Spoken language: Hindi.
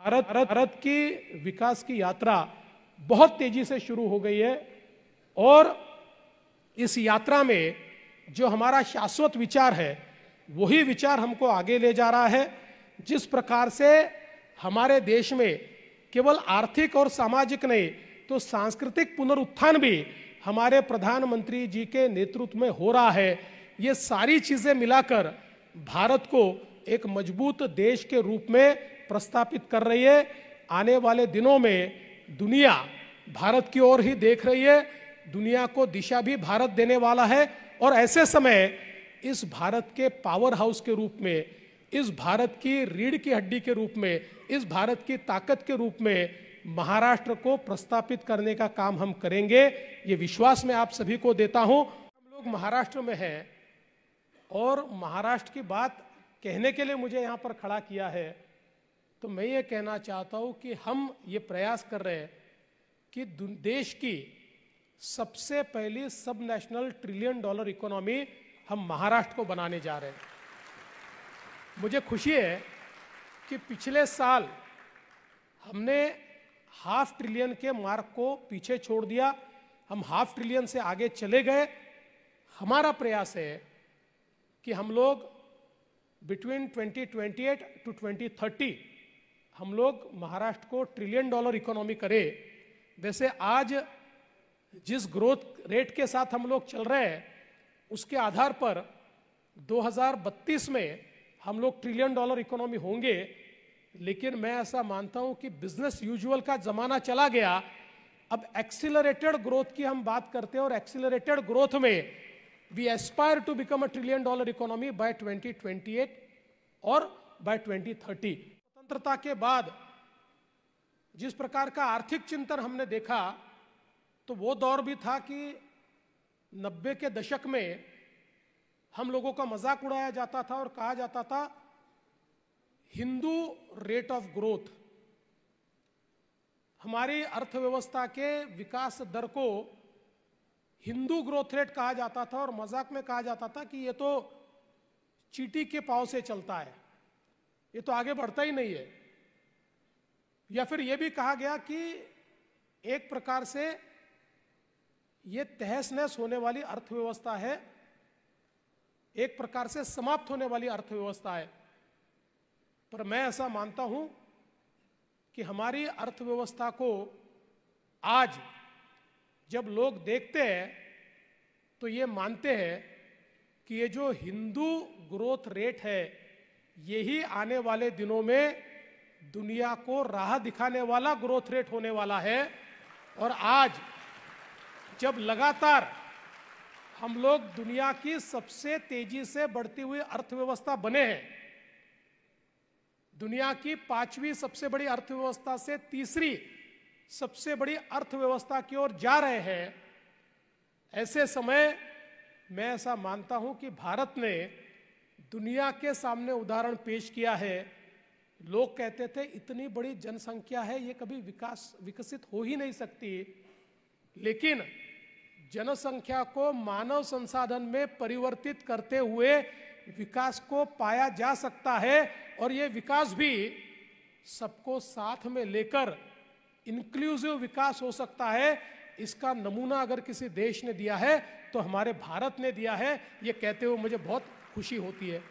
भारत की विकास की यात्रा बहुत तेजी से शुरू हो गई है और इस यात्रा में जो हमारा शाश्वत विचार है वही विचार हमको आगे ले जा रहा है। जिस प्रकार से हमारे देश में केवल आर्थिक और सामाजिक नहीं तो सांस्कृतिक पुनरुत्थान भी हमारे प्रधानमंत्री जी के नेतृत्व में हो रहा है, ये सारी चीजें मिलाकर भारत को एक मजबूत देश के रूप में प्रस्थापित कर रही है। आने वाले दिनों में दुनिया भारत की ओर ही देख रही है, दुनिया को दिशा भी भारत देने वाला है और ऐसे समय इस भारत के पावर हाउस के रूप में, इस भारत की रीढ़ की हड्डी के रूप में, इस भारत की ताकत के रूप में महाराष्ट्र को प्रस्थापित करने का काम हम करेंगे, ये विश्वास मैं आप सभी को देता हूं। हम लोग महाराष्ट्र में हैं और महाराष्ट्र की बात कहने के लिए मुझे यहां पर खड़ा किया है, तो मैं ये कहना चाहता हूं कि हम ये प्रयास कर रहे हैं कि देश की सबसे पहली सब नेशनल $1 ट्रिलियन इकोनॉमी हम महाराष्ट्र को बनाने जा रहे हैं। मुझे खुशी है कि पिछले साल हमने $500 बिलियन के मार्क को पीछे छोड़ दिया, हम $500 बिलियन से आगे चले गए। हमारा प्रयास है कि हम लोग बिटवीन 2028 टू 2030 हम लोग महाराष्ट्र को $1 ट्रिलियन इकोनॉमी करें। वैसे आज जिस ग्रोथ रेट के साथ हम लोग चल रहे हैं उसके आधार पर 2032 में हम लोग $1 ट्रिलियन इकोनॉमी होंगे, लेकिन मैं ऐसा मानता हूं कि बिजनेस यूजुअल का जमाना चला गया। अब एक्सीलरेटेड ग्रोथ की हम बात करते हैं और एक्सीलरेटेड ग्रोथ में we aspire to become $1 trillion economy by 2028 और बाय 2030। स्वतंत्रता के बाद जिस प्रकार का आर्थिक चिंतन हमने देखा तो वो दौर भी था कि 90 के दशक में हम लोगों का मजाक उड़ाया जाता था और कहा जाता था हिंदू रेट ऑफ ग्रोथ। हमारी अर्थव्यवस्था के विकास दर को हिंदू ग्रोथ रेट कहा जाता था और मजाक में कहा जाता था कि ये तो चींटी के पांव से चलता है, ये तो आगे बढ़ता ही नहीं है। या फिर यह भी कहा गया कि एक प्रकार से ये तहस नहस होने वाली अर्थव्यवस्था है, एक प्रकार से समाप्त होने वाली अर्थव्यवस्था है। पर मैं ऐसा मानता हूं कि हमारी अर्थव्यवस्था को आज जब लोग देखते हैं तो ये मानते हैं कि ये जो हिंदू ग्रोथ रेट है यही आने वाले दिनों में दुनिया को राह दिखाने वाला ग्रोथ रेट होने वाला है। और आज जब लगातार हम लोग दुनिया की सबसे तेजी से बढ़ती हुई अर्थव्यवस्था बने हैं, दुनिया की 5वीं सबसे बड़ी अर्थव्यवस्था से 3री सबसे बड़ी अर्थव्यवस्था की ओर जा रहे हैं, ऐसे समय मैं ऐसा मानता हूं कि भारत ने दुनिया के सामने उदाहरण पेश किया है। लोग कहते थे इतनी बड़ी जनसंख्या है, ये कभी विकसित हो ही नहीं सकती, लेकिन जनसंख्या को मानव संसाधन में परिवर्तित करते हुए विकास को पाया जा सकता है और ये विकास भी सबको साथ में लेकर इंक्लूसिव विकास हो सकता है। इसका नमूना अगर किसी देश ने दिया है तो हमारे भारत ने दिया है, ये कहते हुए मुझे बहुत खुशी होती है।